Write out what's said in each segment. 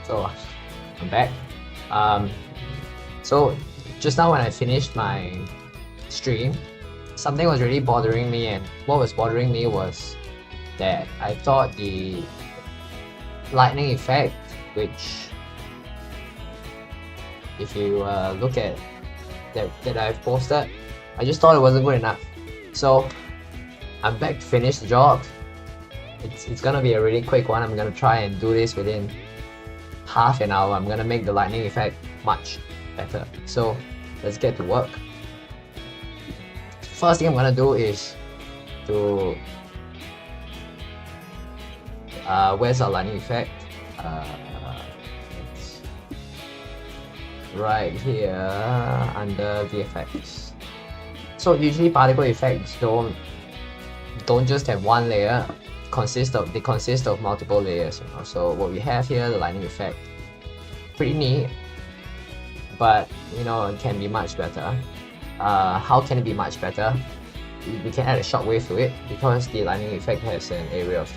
So I'm back. So just now when I finished my stream, something was really bothering me, and what was bothering me was that I thought the lightning effect, which if you look at that I've posted, I just thought it wasn't good enough. So I'm back to finish the job. It's gonna be a really quick one. I'm gonna try and do this within half an hour. I'm gonna make the lightning effect much better. So let's get to work. First thing I'm gonna do is to where's our lightning effect? It's right here under the effects. So usually particle effects don't just have one layer. They consist of multiple layers, you know. So what we have here, the lightning effect, pretty neat, but you know, it can be much better. How can it be much better? We can add a shockwave to it because the lightning effect has an area of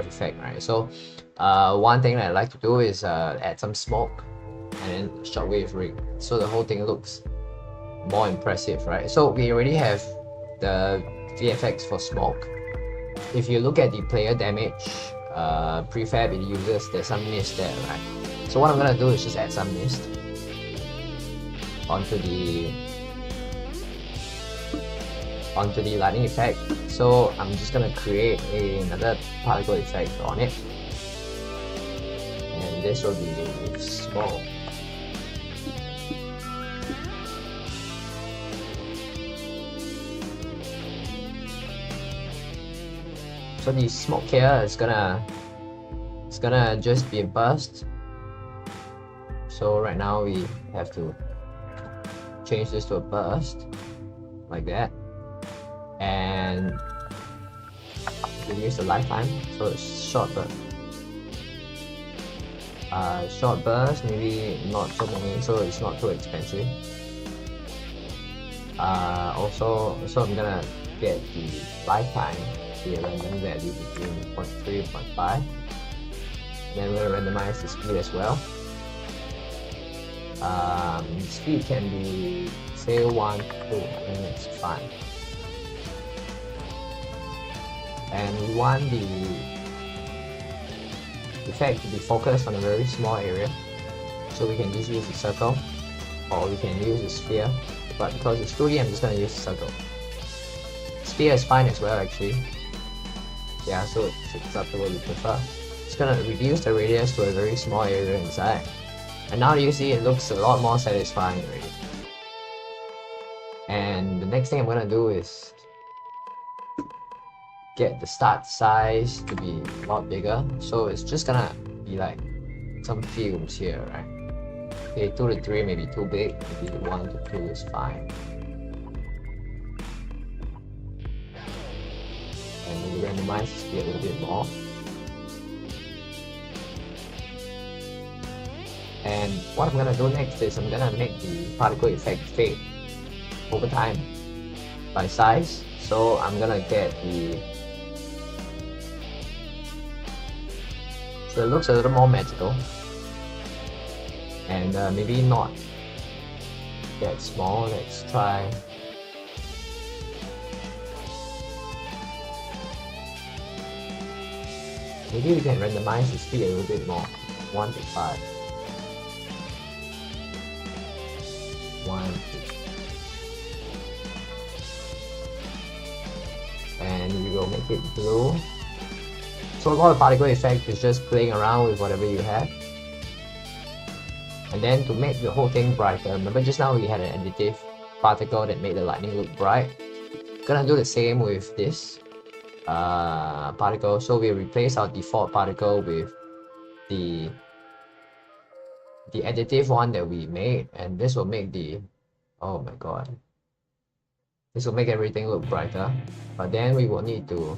effect, right? So one thing that I like to do is add some smoke and then shockwave rig, so the whole thing looks more impressive, right? So we already have the VFX for smoke. If you look at the player damage prefab, it uses, there's some mist there, right? So what I'm gonna do is just add some mist onto the lightning effect. So I'm just gonna create another particle effect on it, and this will be small. So the smoke here is gonna just be a burst. So right now we have to change this to a burst like that, and reduce the lifetime, so it's short burst. Short burst, maybe not so many, so it's not too expensive. Also I'm gonna get the lifetime, the random value between 0.3 and 0.5. Then we're gonna randomize the speed as well. Speed can be say 1 to 2, I think it's fine. And we want the effect to be focused on a very small area, so we can just use the circle, or we can use the sphere, but because it's 2D, I'm just gonna use the circle. Sphere is fine as well, actually. Yeah, so it's up to what you prefer. It's gonna reduce the radius to a very small area inside, and now you see it looks a lot more satisfying already. And the next thing I'm gonna do is get the start size to be a lot bigger, so it's just gonna be like some fumes here, right? Okay, 2 to 3 may be too big, maybe 1 to 2 is fine. And maybe randomize the speed a little bit more. And what I'm gonna do next is I'm gonna make the particle effect fade over time by size. So I'm gonna get the, so it looks a little more magical, and maybe not that small. Let's try maybe we can randomize the speed a little bit more, 1 to 5. 1 to, and we will make it blue. So a lot of particle effect is just playing around with whatever you have. And then to make the whole thing brighter, remember just now we had an additive particle that made the lightning look bright. Gonna do the same with this particle. So we replace our default particle with the additive one that we made, and this will make the, oh my god, this will make everything look brighter. But then we will need to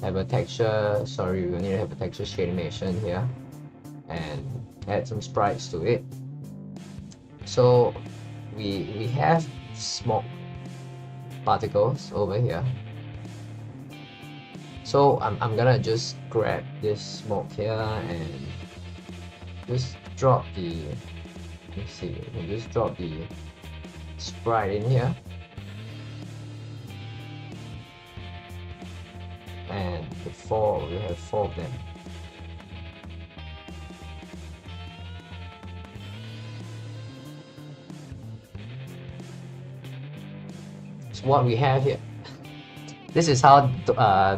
have a texture, we will need to have a texture shade animation here and add some sprites to it. So we have smoke particles over here. So I'm gonna just grab this smoke here and just drop the, let me see, we can just drop the sprite in here, and we have 4 of them. So what we have here, this is how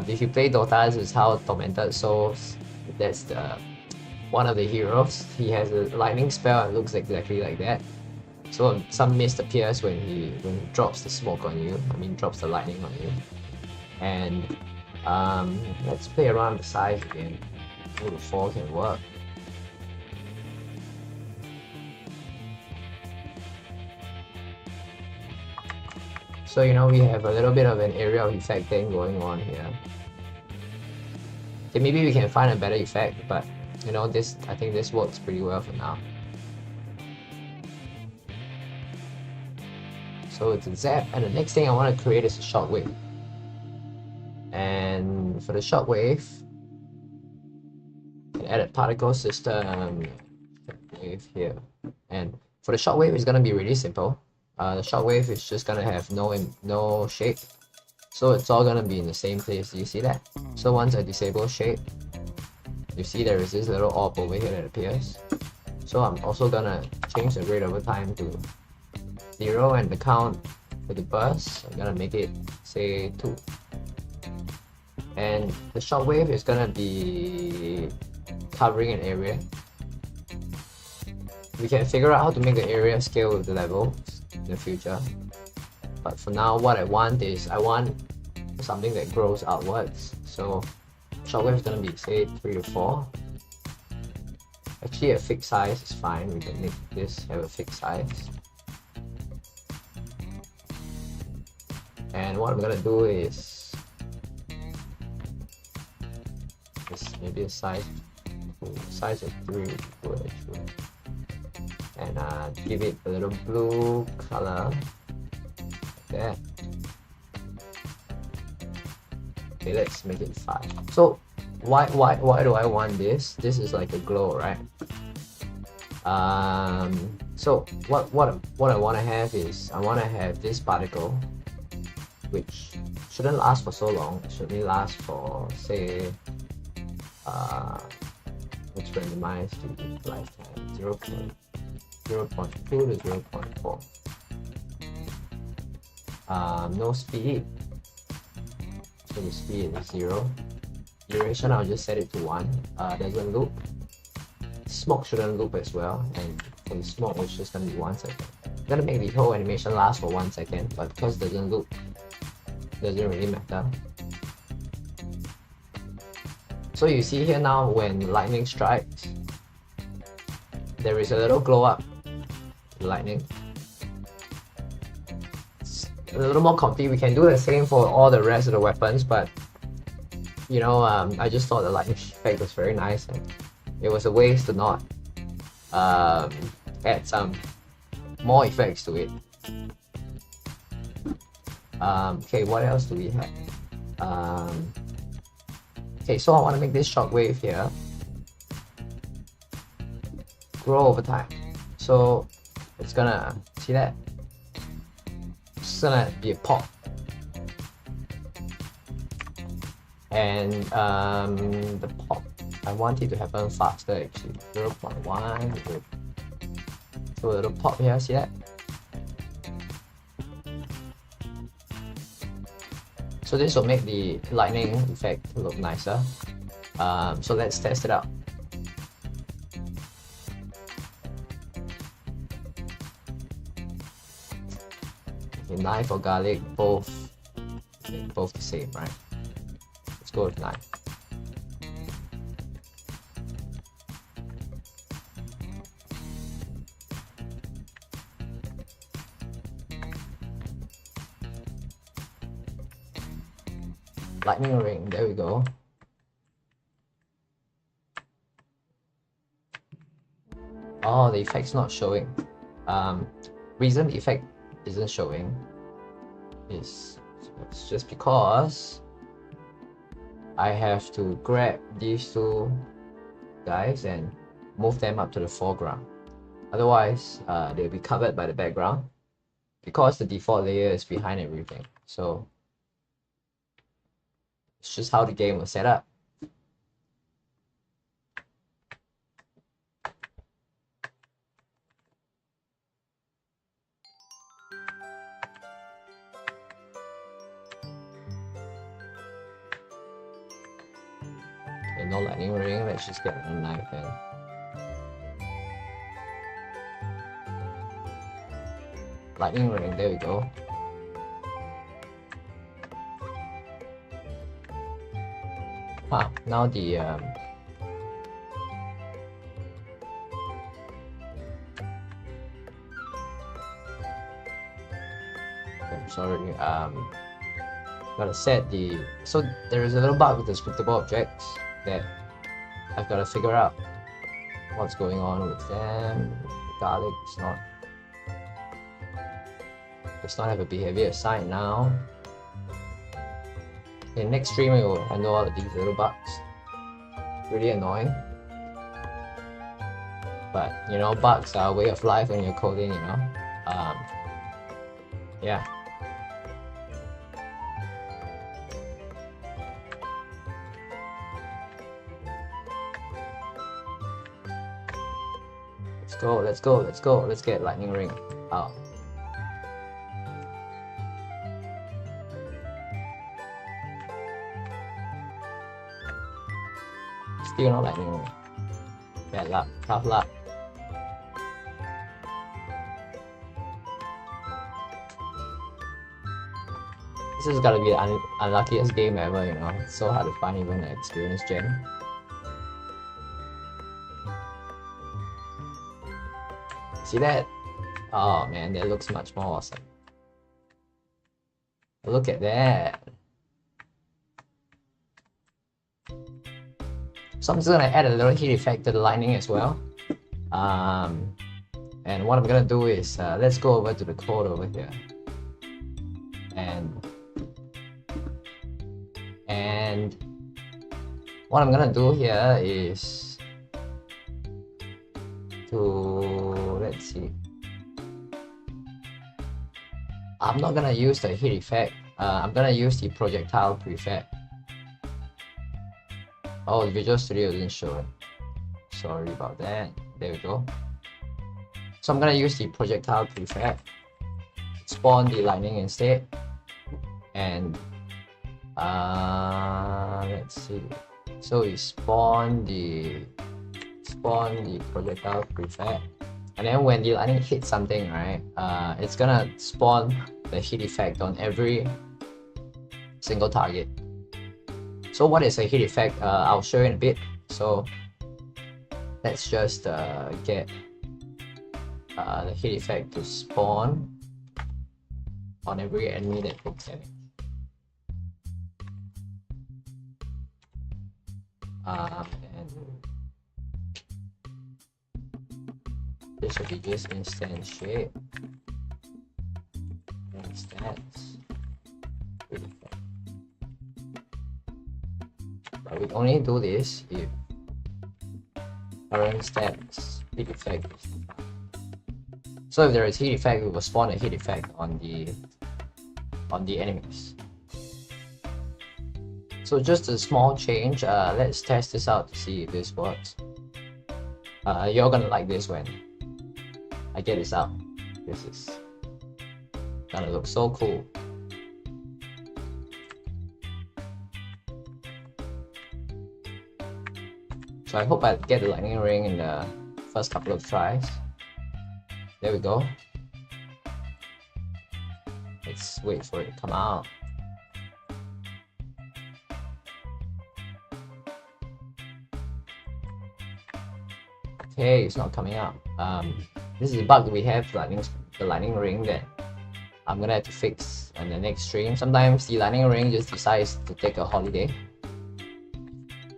if you play Dota, this is how Tormented Souls, that's the one of the heroes. He has a lightning spell and looks exactly like that. So some mist appears when he drops the smoke on you. I mean, drops the lightning on you. And let's play around the size again. 2 to 4 can work. So you know, we have a little bit of an area of effect thing going on here. Okay, maybe we can find a better effect, but you know, I think this works pretty well for now. So it's a zap, and the next thing I want to create is a shockwave. And for the shockwave, add a particle system wave here. And for the shockwave, it's gonna be really simple. The shockwave is just gonna have no shape, so it's all gonna be in the same place. Do you see that? So once I disable shape, you see there is this little orb over here that appears. So I'm also gonna change the rate over time to 0, and the count for the burst, I'm gonna make it say 2. And the shockwave is gonna be covering an area. We can figure out how to make the area scale with the level in the future. But for now, what I want is something that grows outwards. So shockwave is gonna be say 3 to 4. Actually, a fixed size is fine. We can make this have a fixed size. And what I'm gonna do is maybe a size of 3 would actually, and give it a little blue color like that. Okay, let's make it 5. So why do I want this? This is like a glow, right? So what I want to have is, I want to have this particle, which shouldn't last for so long. It should only last for say let's randomize to lifetime 0.2 to 0.4. No speed, so the speed is 0. Duration, I'll just set it to 1. Doesn't loop. Smoke shouldn't loop as well, and for the smoke it's just gonna be 1 second. I'm gonna make the whole animation last for 1 second, but because it doesn't loop, doesn't really matter. So you see here now, when lightning strikes, there is a little glow up. Lightning. It's a little more complete. We can do the same for all the rest of the weapons, but you know, I just thought the lightning effect was very nice, and it was a waste to not add some more effects to it. Okay, what else do we have? Okay, so I want to make this shockwave here grow over time. So it's gonna, see that? It's gonna be a pop. And the pop, I want it to happen faster actually. 0.1, so a little pop here, see that? So this will make the lightning effect look nicer. So let's test it out. Okay, knife or garlic, both the same, right? Let's go with knife. Lightning ring, there we go. Oh, the effect's not showing. Reason the effect isn't showing is it's just because I have to grab these two guys and move them up to the foreground. Otherwise, they'll be covered by the background because the default layer is behind everything. So it's just how the game was set up. Okay, no lightning ring, let's just get a knife in. Lightning ring, there we go. Now the I'm sorry, gotta set the, so there is a little bug with the scriptable objects that I've got to figure out what's going on with them. Garlic does not have a behavior assigned now. In next stream we will handle all of these little bugs. Really annoying, but you know, bugs are a way of life when you're coding, you know. Yeah. Let's go. Let's get lightning ring out. Still no lightning ring. Bad luck, tough luck. This has gotta be the unluckiest game ever, you know. It's so hard to find even an experienced gen. See that? Oh man, that looks much more awesome. Look at that. So I'm just gonna add a little heat effect to the lightning as well. And what I'm gonna do is, let's go over to the code over here. And what I'm gonna do here is let's see. I'm not gonna use the heat effect. I'm gonna use the projectile prefab. Oh, the Visual Studio didn't show it. Sorry about that. There we go. So I'm gonna use the projectile prefab. Spawn the lightning instead. And let's see. So we spawn the projectile prefab. And then when the lightning hits something, right, it's gonna spawn the heat effect on every single target. So what is a heat effect? I'll show you in a bit. So let's just get the heat effect to spawn on every enemy that takes damage. And this will be just instantiate stats. But we only do this if current stats heat effect is defined. So if there is heat effect, we will spawn a heat effect on the enemies. So just a small change. Let's test this out to see if this works. You're gonna like this when I get this out. This is gonna look so cool. So I hope I get the lightning ring in the first couple of tries. There we go. Let's wait for it to come out. Okay, it's not coming out. This is a bug that we have, the lightning ring, that I'm gonna have to fix on the next stream. Sometimes the lightning ring just decides to take a holiday.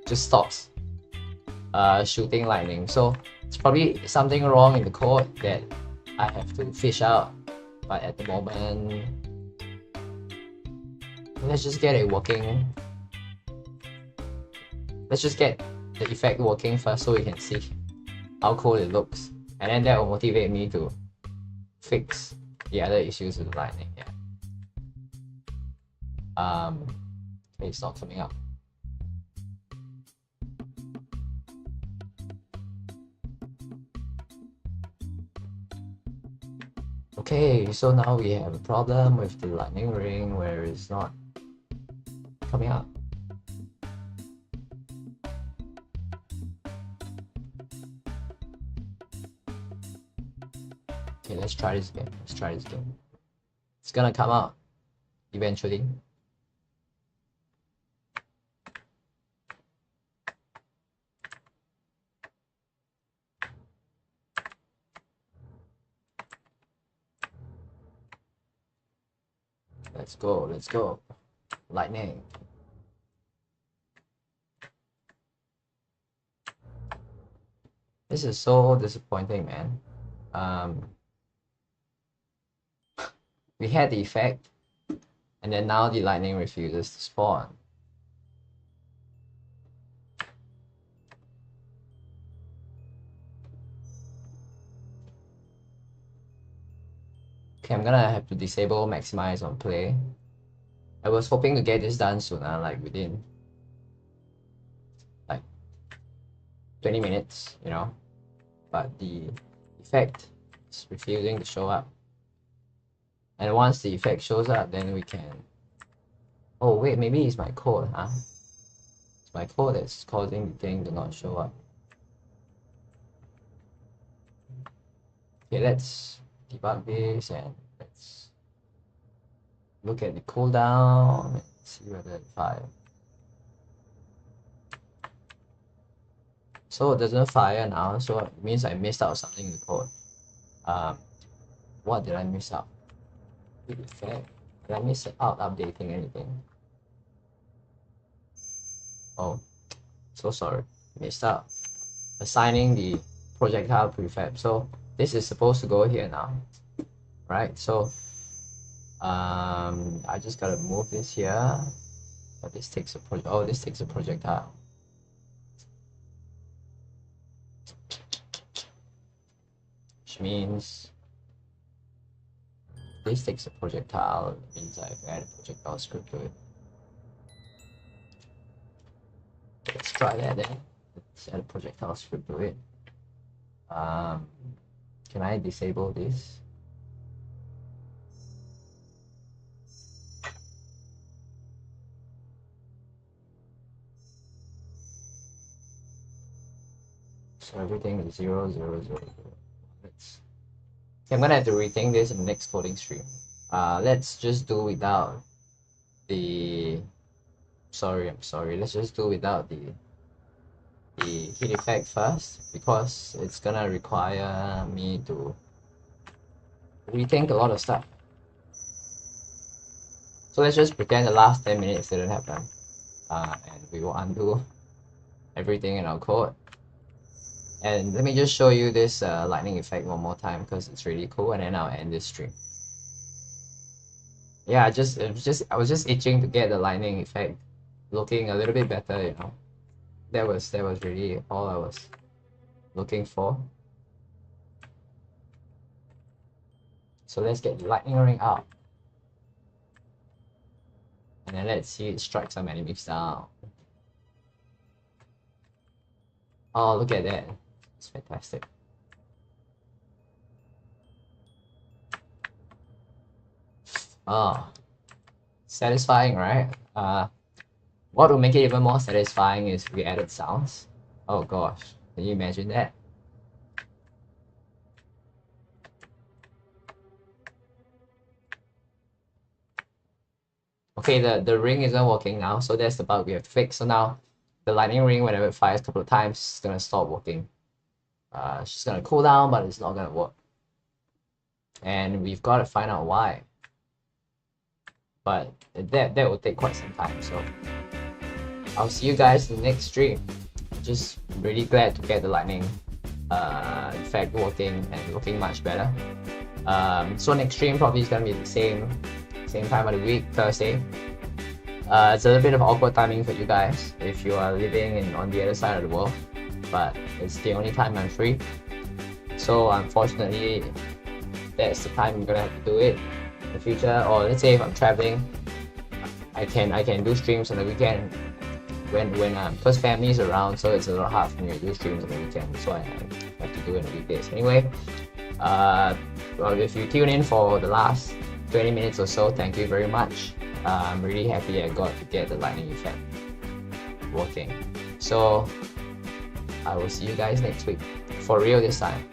Just stops shooting lightning. So it's probably something wrong in the code that I have to fish out. But at the moment, let's just get it working. Let's just get the effect working first so we can see. how cool it looks, and then that will motivate me to fix the other issues with the lightning. Yeah. Okay, it's not coming up. Okay, so now we have a problem with the lightning ring where it's not coming up. Okay, let's try this again. It's gonna come out eventually. Let's go. Lightning. This is so disappointing, man. We had the effect, and then now the lightning refuses to spawn. Okay, I'm gonna have to disable maximize on play. I was hoping to get this done sooner, like within like 20 minutes, you know, but the effect is refusing to show up. And once the effect shows up, then we can... Oh wait, maybe it's my code, huh? It's my code that's causing the thing to not show up. Okay, let's debug this and let's look at the cooldown and see whether it fires. So it doesn't fire now, so it means I missed out something in the code. What did I miss out? Effect. Did I miss out updating anything? Oh, so sorry, missed out. Assigning the projectile prefab. So this is supposed to go here now, right? So I just gotta move this here. But this takes a this takes a projectile. Which means this takes a projectile. It means I have to add a projectile script to it. Let's try that then. Let's add a projectile script to it. Can I disable this? So everything is 0, 0, 0, 0. Okay, I'm gonna have to rethink this in the next coding stream. Let's just do without the... I'm sorry. Let's just do without the heat effect first, because it's gonna require me to rethink a lot of stuff. So let's just pretend the last 10 minutes didn't happen, and we will undo everything in our code. And let me just show you this lightning effect one more time because it's really cool, and then I'll end this stream. Yeah, I was just itching to get the lightning effect looking a little bit better, you know. That was really all I was looking for. So let's get the lightning ring out. And then let's see it strike some enemies down. Oh, look at that. It's fantastic. Oh, satisfying, right? What will make it even more satisfying is we added sounds. Oh gosh, can you imagine that? Okay, the ring isn't working now, so that's the bug we have to fix. So now the lightning ring, whenever it fires a couple of times, it's gonna stop working. It's just gonna cool down, but it's not gonna work. And we've got to find out why. But that will take quite some time, so I'll see you guys in the next stream. Just really glad to get the lightning effect working and looking much better. So next stream probably is gonna be the same time of the week, Thursday. It's a little bit of awkward timing for you guys if you are living on the other side of the world. but it's the only time I'm free. So unfortunately, that's the time I'm gonna have to do it in the future. Or let's say if I'm traveling, I can do streams on the weekend when because family is around, so it's a lot hard for me to do streams on the weekend. So I have to do it on the weekdays. Anyway, well, if you tune in for the last 20 minutes or so, thank you very much. I'm really happy I got to get the lightning effect working. So I will see you guys next week, for real this time.